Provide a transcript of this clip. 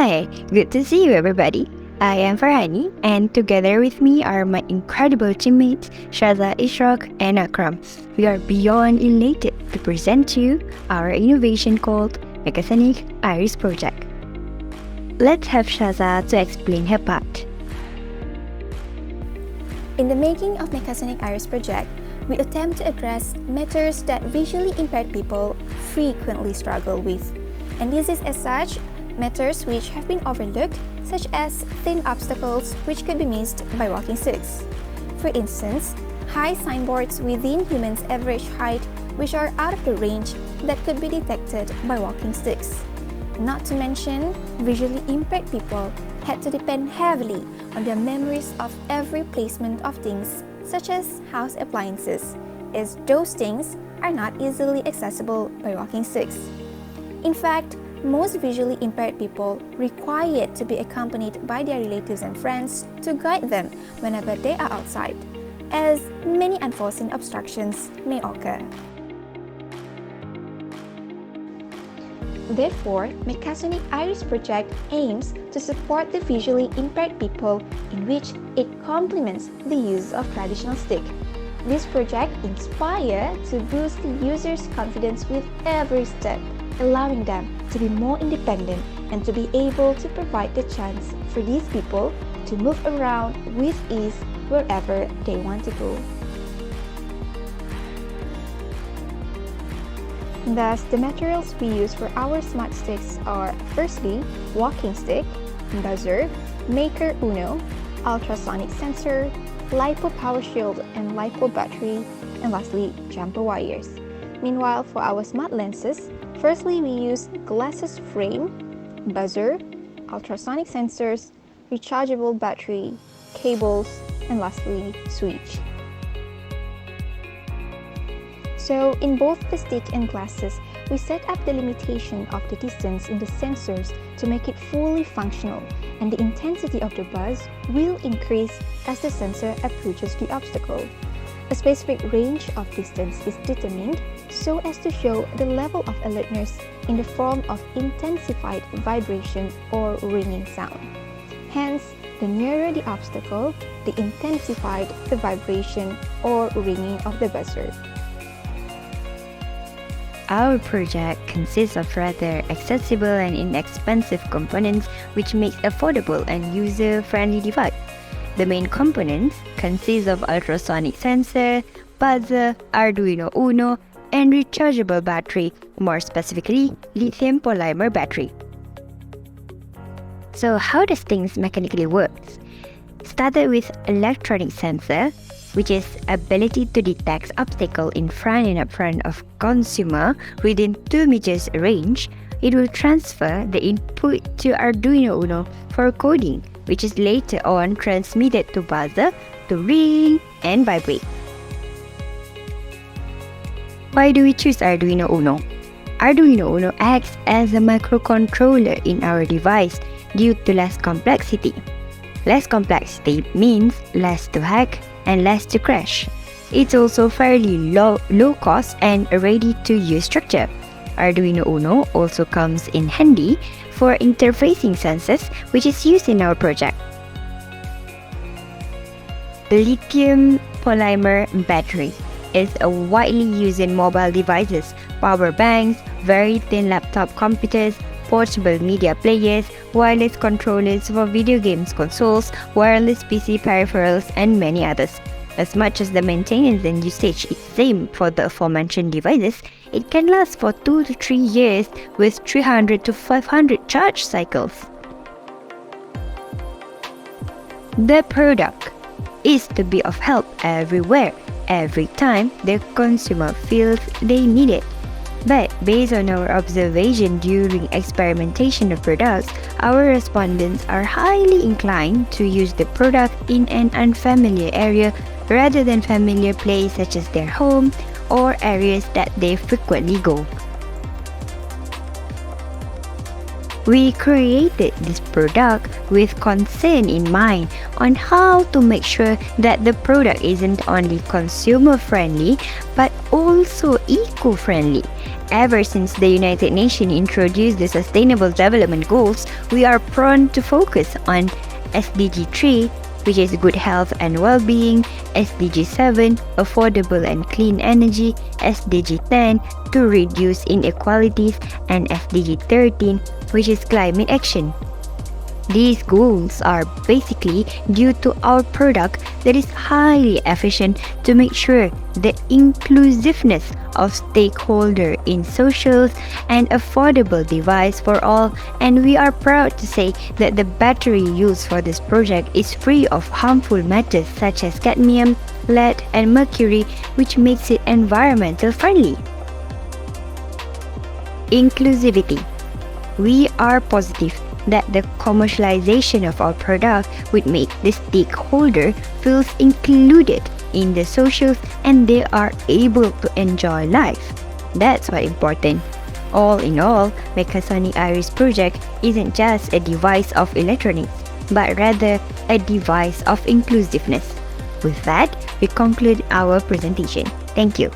Hi, good to see you everybody. I am Farhani and together with me are my incredible teammates Shaza, Ishraq and Akram. We are beyond elated to present to you our innovation called Mechasonic Iris Project. Let's have Shaza to explain her part. In the making of Mechasonic Iris Project, we attempt to address matters that visually impaired people frequently struggle with. And this is as such matters which have been overlooked, such as thin obstacles which could be missed by walking sticks. For instance, high signboards within humans' average height which are out of the range that could be detected by walking sticks. Not to mention, visually impaired people had to depend heavily on their memories of every placement of things, such as house appliances, as those things are not easily accessible by walking sticks. In fact, most visually impaired people required to be accompanied by their relatives and friends to guide them whenever they are outside, as many unforeseen obstructions may occur. Therefore, Mechasonic Iris Project aims to support the visually impaired people in which it complements the use of traditional stick. This project inspires to boost the user's confidence with every step, allowing them to be more independent and to be able to provide the chance for these people to move around with ease wherever they want to go. Thus, the materials we use for our smart sticks are firstly, walking stick, buzzer, maker UNO, ultrasonic sensor, LiPo power shield and LiPo battery, and lastly, jumper wires. Meanwhile, for our smart lenses, firstly we use glasses frame, buzzer, ultrasonic sensors, rechargeable battery, cables, and lastly, switch. So, in both the stick and glasses, we set up the limitation of the distance in the sensors to make it fully functional, and the intensity of the buzz will increase as the sensor approaches the obstacle. A specific range of distance is determined so as to show the level of alertness in the form of intensified vibration or ringing sound. Hence, the nearer the obstacle, the intensified the vibration or ringing of the buzzer. Our project consists of rather accessible and inexpensive components which makes affordable and user-friendly device. The main components consist of ultrasonic sensor, buzzer, Arduino UNO, and rechargeable battery, more specifically, Lithium Polymer Battery. So how does things mechanically work? Started with electronic sensor, which is ability to detect obstacle in front and upfront of consumer within 2 meters range. It will transfer the input to Arduino UNO for coding, which is later on transmitted to buzzer to ring and vibrate. Why do we choose Arduino UNO? Arduino UNO acts as a microcontroller in our device due to less complexity. Less complexity means less to hack and less to crash. It's also fairly low cost and ready to use structure. Arduino UNO also comes in handy for interfacing sensors which is used in our project. The Lithium Polymer Battery is widely used in mobile devices, power banks, very thin laptop computers, portable media players, wireless controllers for video games consoles, wireless PC peripherals, and many others. As much as the maintenance and usage is same for the aforementioned devices, it can last for 2 to 3 years with 300 to 500 charge cycles. The product is to be of help everywhere, every time the consumer feels they need it. But based on our observation during experimentation of products, our respondents are highly inclined to use the product in an unfamiliar area rather than familiar place such as their home or areas that they frequently go. We created this product with concern in mind on how to make sure that the product isn't only consumer friendly but also eco-friendly, Ever since the United Nations introduced the Sustainable Development Goals, we are prone to focus on SDG 3, which is good health and well-being, SDG 7, affordable and clean energy, SDG 10, to reduce inequalities, and SDG 13, which is climate action. These goals are basically due to our product that is highly efficient to make sure the inclusiveness of stakeholder in socials and affordable device for all, and we are proud to say that the battery used for this project is free of harmful metals such as cadmium, lead and mercury, which makes it environmental friendly. Inclusivity. We are positive that the commercialization of our product would make the stakeholder feels included in the socials and they are able to enjoy life. That's what's important. All in all, Mechasonic Iris Project isn't just a device of electronics, but rather a device of inclusiveness. With that, we conclude our presentation. Thank you.